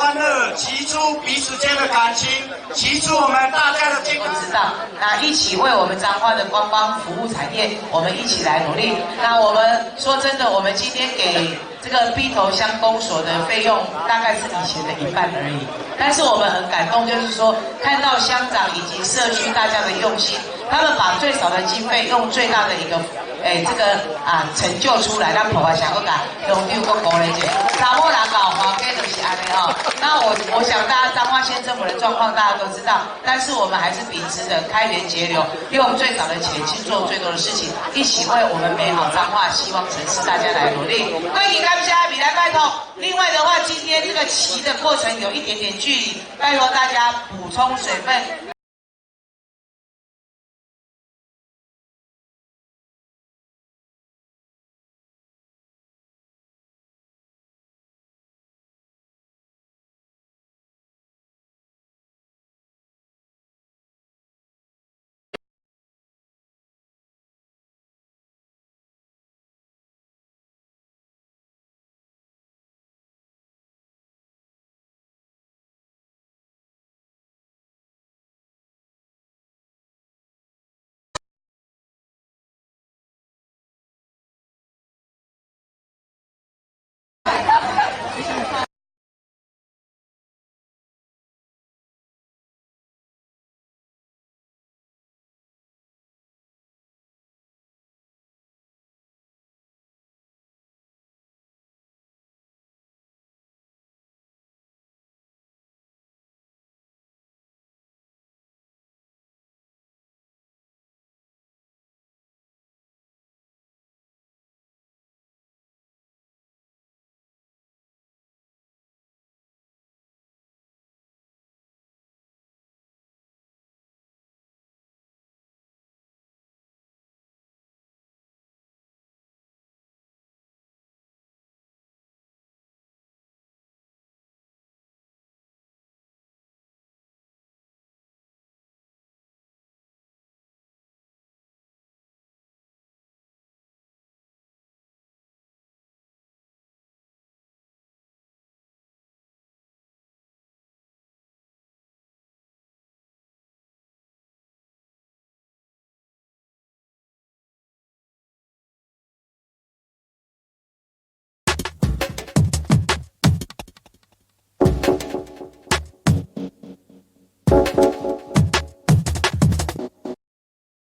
欢乐，提出彼此间的感情，提出我们大家的健康。知道，那一起为我们彰化的观光服务产业，我们一起来努力。那我们说真的，我们今天给这个逼头乡公所的费用大概是以前的1半而已，但是我们很感动，就是说看到乡长以及社区大家的用心，他们把最少的经费用最大的一个成就出来，让婆婆想要讲用六个国人节，哪某哪搞黄给就是安尼哦。那我想大家彰化县政府的状况大家都知道，但是我们还是秉持着开源节流，用最少的钱去做最多的事情，一起为我们美好彰化希望城市大家来努力。欢迎感谢米来拜托。另外的话，今天这个骑的过程有一点点距离，拜托大家补充水分。